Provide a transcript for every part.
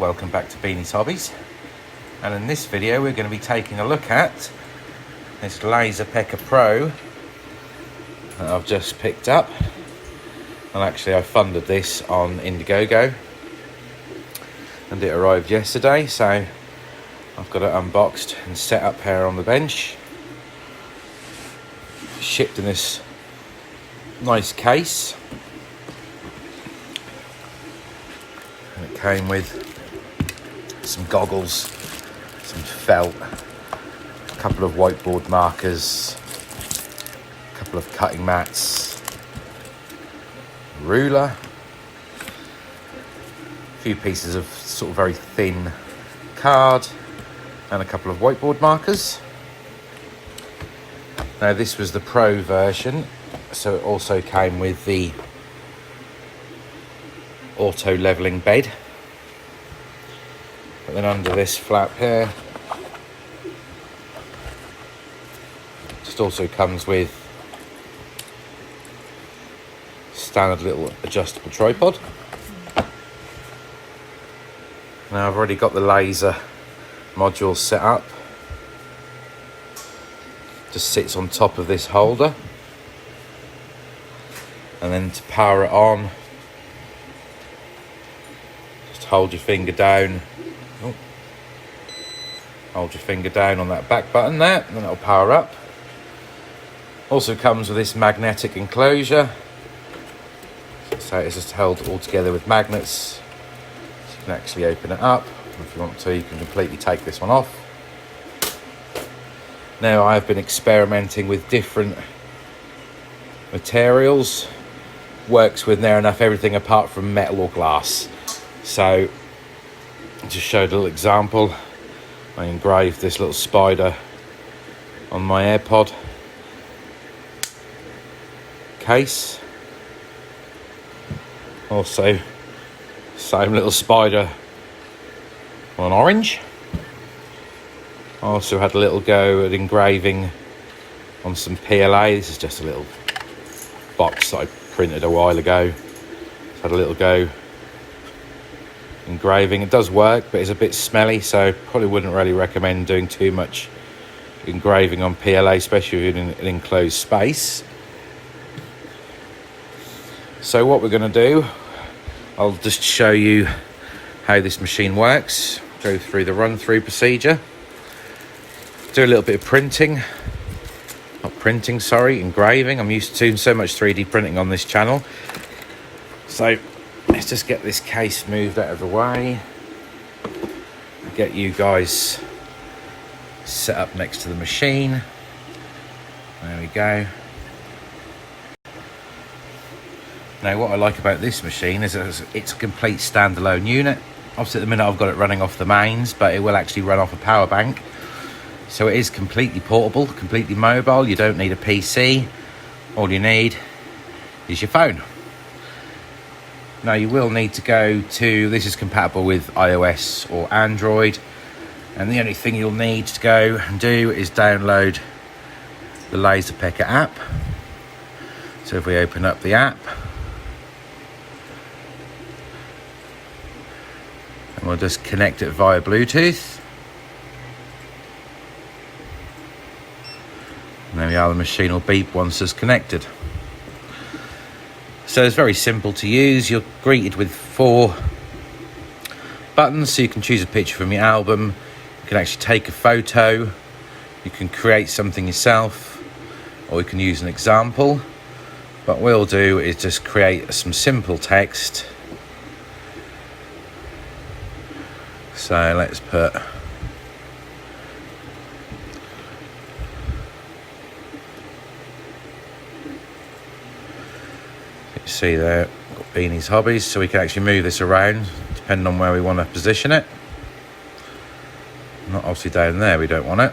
welcome back to Beanie's Hobbies, and in this video we're going to be taking a look at this LaserPecker Pro that I've just picked up. And actually I funded this on Indiegogo and it arrived yesterday, so I've got it unboxed and set up here on the bench, shipped in this nice case, and it came with some goggles, some felt, a couple of whiteboard markers, a couple of cutting mats, a ruler, a few pieces of sort of very thin card, and a couple of whiteboard markers. Now this was the Pro version, so it also came with the auto leveling bed. But then under this flap here, just also comes with standard little adjustable tripod. Now I've already got the laser module set up. Just sits on top of this holder, and then to power it on, just hold your finger down. Hold your finger down on that back button there, and then it'll power up. Also comes with this magnetic enclosure, so it's just held all together with magnets. So you can actually open it up. If you want to, you can completely take this one off. Now I've been experimenting with different materials. Works with near enough everything apart from metal or glass. So I just showed a little example. I engraved this little spider on my AirPod case. Also, same little spider on an orange. I also had a little go at engraving on some PLA. This is just a little box that I printed a while ago. Just had a little go engraving. It does work, but it's a bit smelly, so probably wouldn't really recommend doing too much engraving on PLA, especially in an enclosed space. So what we're going to do, I'll just show you how this machine works, go through the run-through procedure, do a little bit of printing, engraving. I'm used to doing so much 3D printing on this channel. So let's just get this case moved out of the way, get you guys set up next to the machine. There we go. Now what I like about this machine is it's a complete standalone unit. Obviously at the minute I've got it running off the mains, but it will actually run off a power bank. So it is completely portable, completely mobile. You don't need a PC. All you need is your phone. Now you will need to go to, this is compatible with iOS or Android, and the only thing you'll need to go and do is download the LaserPecker app. So if we open up the app, and we'll just connect it via Bluetooth. And there we are, the machine will beep once it's connected. So it's very simple to use. You're greeted with 4 buttons, so you can choose a picture from your album, you can actually take a photo, you can create something yourself, or you can use an example. What we'll do is just create some simple text. So let's put see there, got Beanie's Hobbies, so we can actually move this around depending on where we want to position it. Not obviously down there, we don't want it.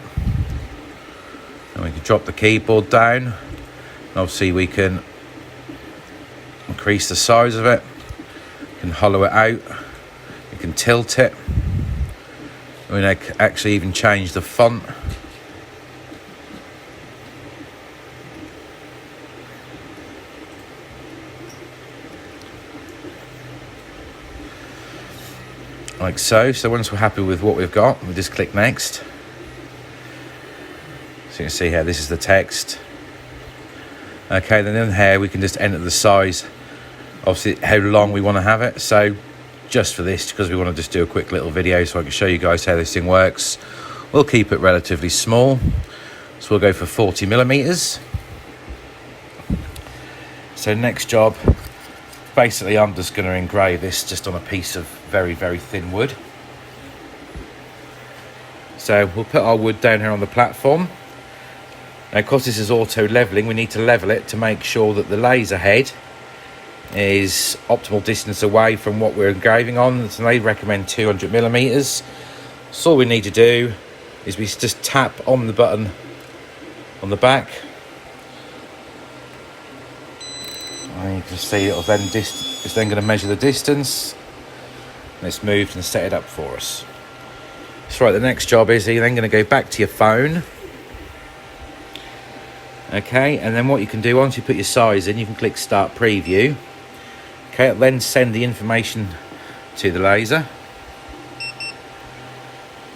And we can drop the keyboard down. And obviously we can increase the size of it, we can hollow it out, we can tilt it, we can actually even change the font. like so. So once we're happy with what we've got, we just click next. So you can see here, this is the text. Okay, then in here we can just enter the size, obviously how long we want to have it. So just for this, because we want to just do a quick little video so I can show you guys how this thing works, we'll keep it relatively small. So we'll go for 40 millimeters. So next job, basically I'm just going to engrave this just on a piece of very, very thin wood. So we'll put our wood down here on the platform. Now, because this is auto leveling, we need to level it to make sure that the laser head is optimal distance away from what we're engraving on. So they recommend 200 millimeters. So all we need to do is we just tap on the button on the back. And you can see it's then going to measure the distance. And it's moved and set it up for us. So right, the next job is you're then going to go back to your phone. Okay, and then what you can do, once you put your size in, you can click Start Preview. Okay, then send the information to the laser.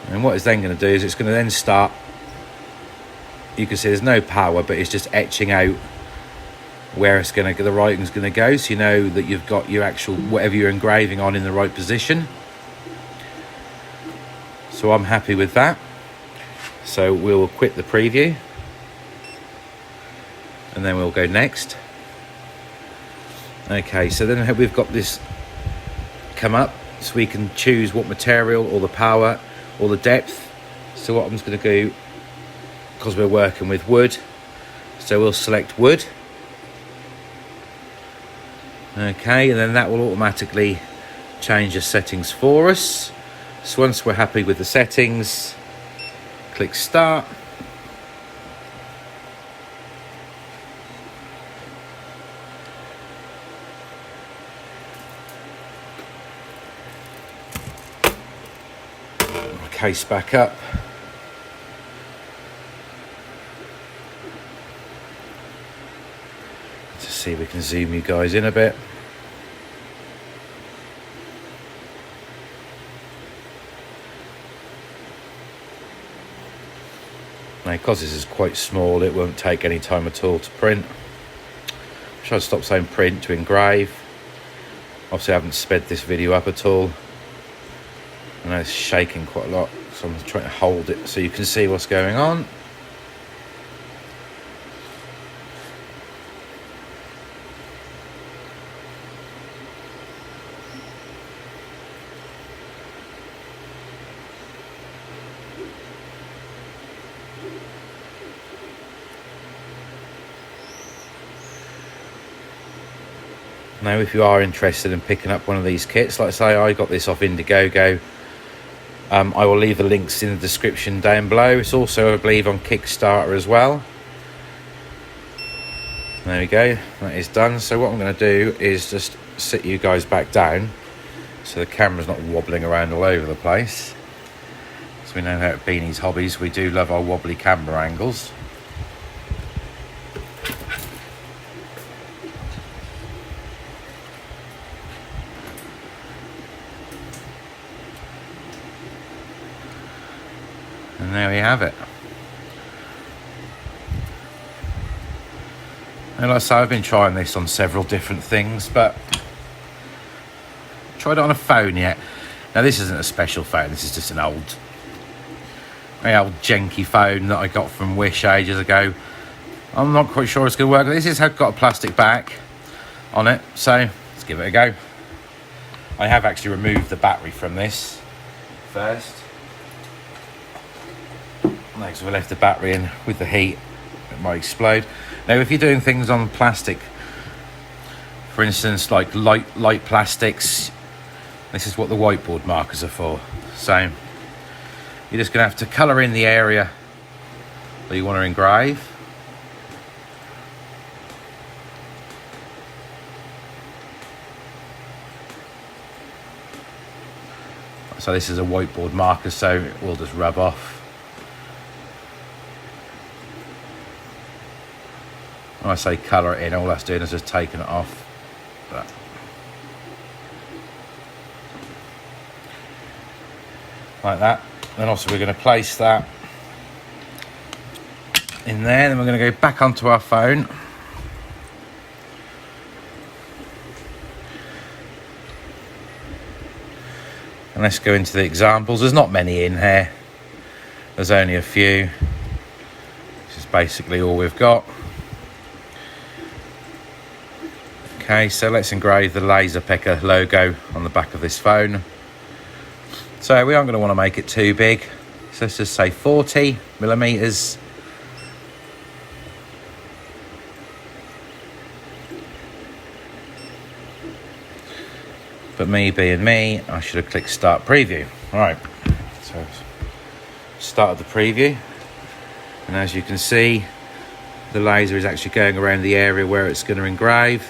And what it's then going to do is it's going to then start, you can see there's no power, but it's just etching out where it's going to, the writing's going to go, so you know that you've got your actual, whatever you're engraving on, in the right position. So I'm happy with that. So we'll quit the preview. And then we'll go next. Okay, so then we've got this come up, so we can choose what material, or the power, or the depth. So what I'm just going to do, because we're working with wood, so we'll select wood. Okay, and then that will automatically change the settings for us. So once we're happy with the settings, click Start. Case back up. To see if we can zoom you guys in a bit. Now, because this is quite small, it won't take any time at all to print. Try to stop saying print to engrave. Obviously I haven't sped this video up at all. I know it's shaking quite a lot, so I'm trying to hold it so you can see what's going on. Now, if you are interested in picking up one of these kits, like I say, I got this off Indiegogo. I will leave the links in the description down below. It's also, I believe, on Kickstarter as well. There we go, that is done. So what I'm going to do is just sit you guys back down so the camera's not wobbling around all over the place. So we know how at Beanie's Hobbies, we do love our wobbly camera angles. And there we have it. And like I say, I've been trying this on several different things, but tried it on a phone yet. Now this isn't a special phone, this is just an old janky phone that I got from Wish ages ago. I'm not quite sure it's going to work. This has got a plastic back on it, so let's give it a go. I have actually removed the battery from this first. Because we left the battery in with the heat, it might explode. Now, if you're doing things on plastic, for instance, like light plastics, this is what the whiteboard markers are for. So you're just going to have to colour in the area that you want to engrave. So this is a whiteboard marker, so it will just rub off. When I say colour it in, all that's doing is just taking it off. But like that. Then also we're going to place that in there. Then we're going to go back onto our phone. And let's go into the examples. There's not many in here. There's only a few. This is basically all we've got. Okay, so let's engrave the LaserPecker logo on the back of this phone. So we aren't going to want to make it too big. So let's just say 40 millimeters. But me being me, I should have clicked start preview. All right, so started the preview. And as you can see, the laser is actually going around the area where it's going to engrave.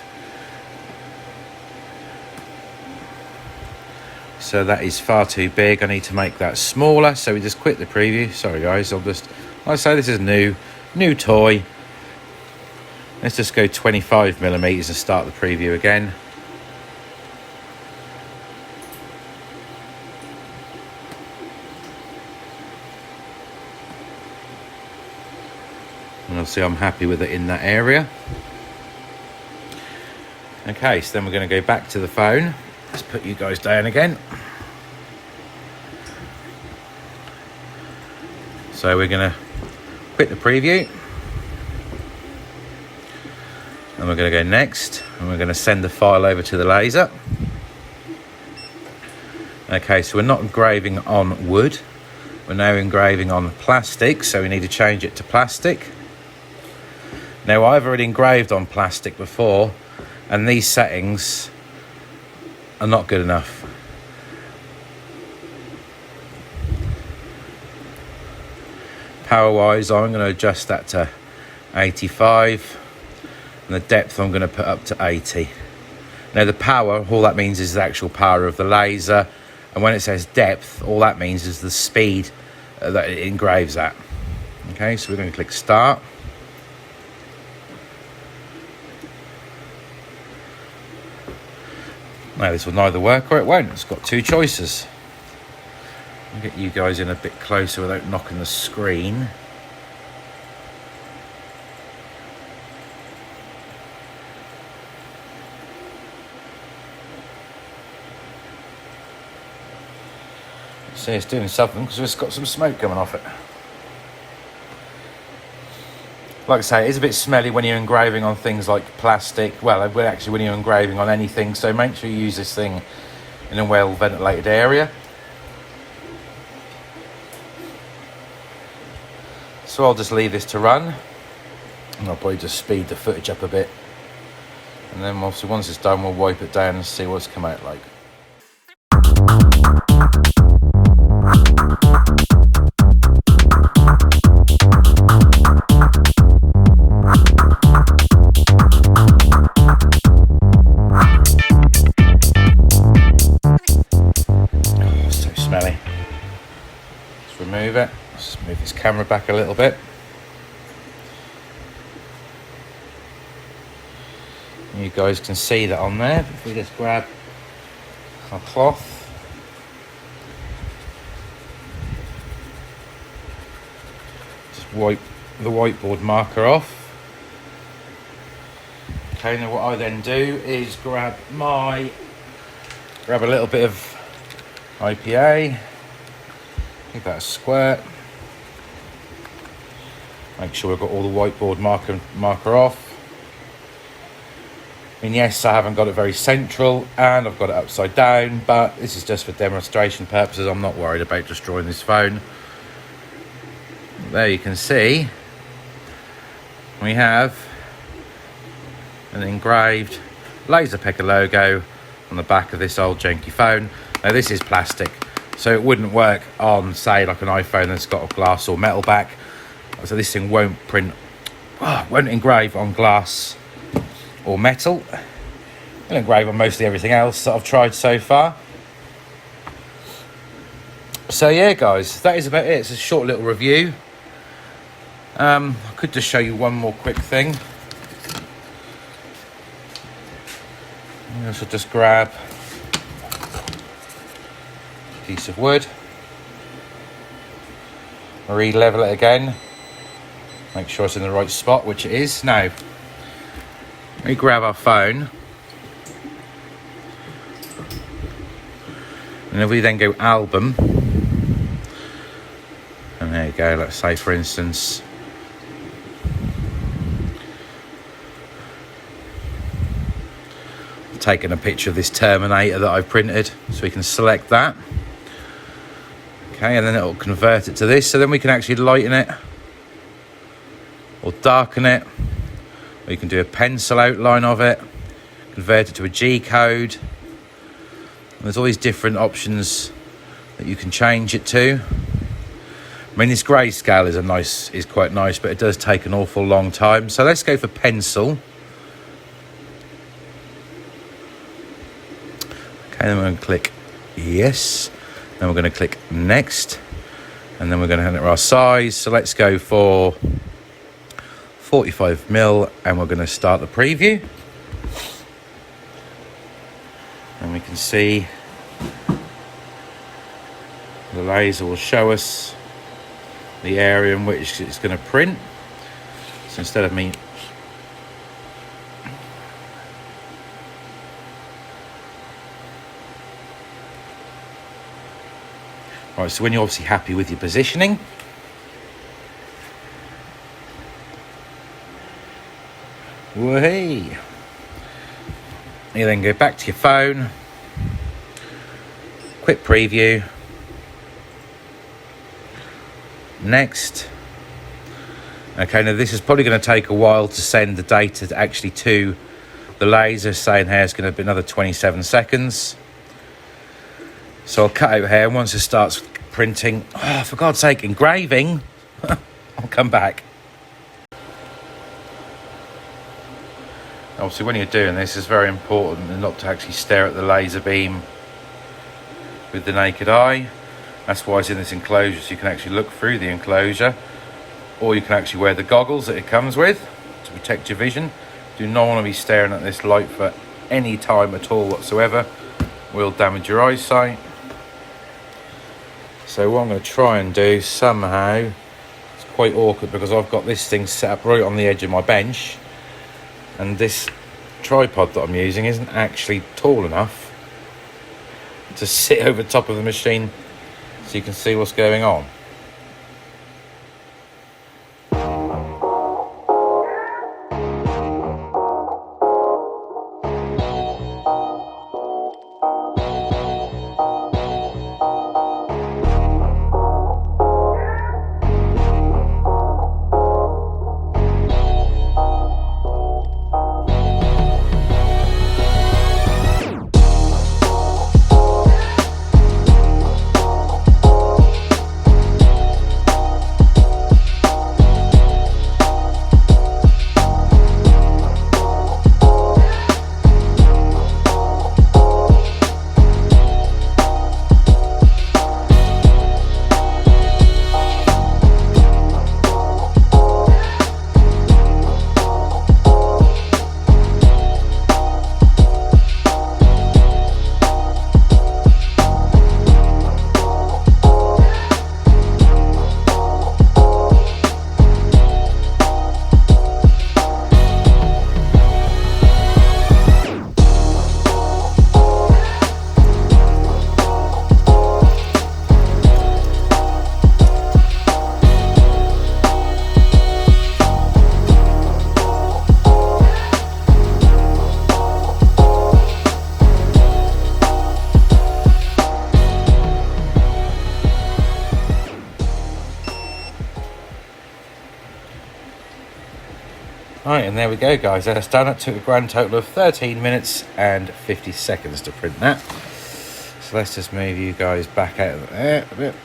So that is far too big. I need to make that smaller. So we just quit the preview. Sorry guys, I'll just, like I say, this is new toy. Let's just go 25 millimeters and start the preview again. And obviously I'm happy with it in that area. Okay, so then we're going to go back to the phone. Let's put you guys down again. So we're going to quit the preview. And we're going to go next. And we're going to send the file over to the laser. Okay, so we're not engraving on wood. We're now engraving on plastic. So we need to change it to plastic. Now I've already engraved on plastic before. And these settings are not good enough. Power wise, I'm going to adjust that to 85 and the depth I'm going to put up to 80. Now the power, all that means is the actual power of the laser, and when it says depth, all that means is the speed that it engraves at. Okay, so we're going to click start. Now this will neither work or it won't. It's got two choices. I'll get you guys in a bit closer without knocking the screen. See, it's doing something because it's got some smoke coming off it. Like I say, it is a bit smelly when you're engraving on things like plastic. Well, actually when you're engraving on anything, so make sure you use this thing in a well ventilated area. So I'll just leave this to run, and I'll probably just speed the footage up a bit, and then obviously once it's done we'll wipe it down and see what it's come out like. Oh, so smelly. Let's remove it. Let's move this camera back a little bit. You guys can see that on there. If we just grab our cloth, just wipe the whiteboard marker off. Okay, now what I then do is grab a little bit of IPA, give that a squirt. Make sure we've got all the whiteboard marker off. I mean, yes, I haven't got it very central and I've got it upside down, but this is just for demonstration purposes. I'm not worried about destroying this phone. There you can see we have an engraved LaserPecker logo on the back of this old janky phone. Now this is plastic, so it wouldn't work on, say, like an iPhone that's got a glass or metal back. So this thing won't engrave on glass or metal. It'll engrave on mostly everything else that I've tried so far. So yeah guys, that is about it. It's a short little review. I could just show you one more quick thing. I should just grab a piece of wood. Re-level it again. Make sure it's in the right spot, which it is. Now, we grab our phone. And if we then go album, and there you go, let's say for instance, I've taken a picture of this Terminator that I've printed, so we can select that. Okay, and then it'll convert it to this, so then we can actually lighten it or darken it. Or you can do a pencil outline of it, convert it to a G code. And there's all these different options that you can change it to. I mean, this grayscale is quite nice, but it does take an awful long time. So let's go for pencil. Okay, then we're going to click yes. Then we're going to click next. And then we're going to enter our size. So let's go for 45mm, and we're going to start the preview. And we can see the laser will show us the area in which it's going to print. So instead of me right, so when you're obviously happy with your positioning, woohoo, you then go back to your phone, quick preview, next. Okay, now this is probably going to take a while to send the data actually to the laser, saying here it's going to be another 27 seconds. So I'll cut out here, and once it starts printing, oh, for God's sake, engraving, I'll come back. Obviously, when you're doing this, it's very important not to actually stare at the laser beam with the naked eye. That's why it's in this enclosure, so you can actually look through the enclosure, or you can actually wear the goggles that it comes with to protect your vision. Do not want to be staring at this light for any time at all whatsoever. Will damage your eyesight. So what I'm going to try and do somehow, it's quite awkward because I've got this thing set up right on the edge of my bench, and this tripod that I'm using isn't actually tall enough to sit over top of the machine so you can see what's going on. Right, and there we go, guys. That's done. It took a grand total of 13 minutes and 50 seconds to print that. So let's just move you guys back out of there a bit.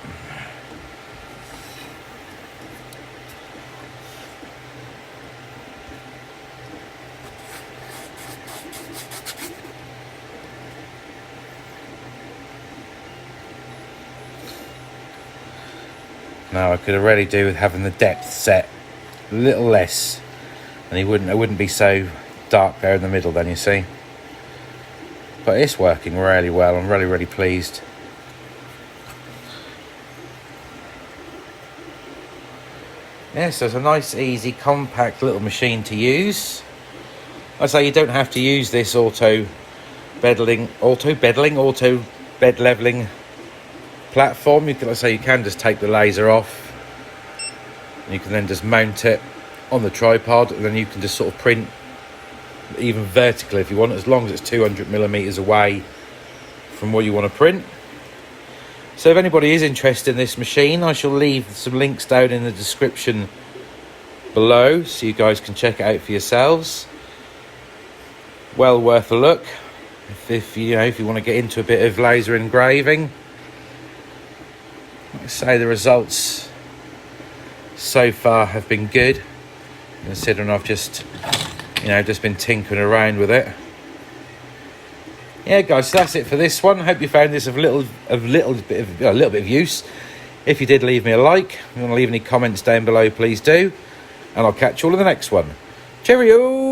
Now I could already do with having the depth set a little less, and it wouldn't be so dark there in the middle then, you see. But it's working really well. I'm really, really pleased. Yeah, so it's a nice, easy, compact little machine to use. I say you don't have to use this auto bed leveling platform. You can, like I say, you can just take the laser off. And you can then just mount it on the tripod, and then you can just sort of print even vertically if you want, as long as it's 200mm away from what you want to print. So if anybody is interested in this machine, I shall leave some links down in the description below so you guys can check it out for yourselves. Well worth a look if you want to get into a bit of laser engraving. Like I say, the results so far have been good, considering I've just been tinkering around with it. Yeah, guys, so that's it for this one. Hope you found this of a little bit of use. If you did, leave me a like. If you want to leave any comments down below, please do. And I'll catch you all in the next one. Cheerio!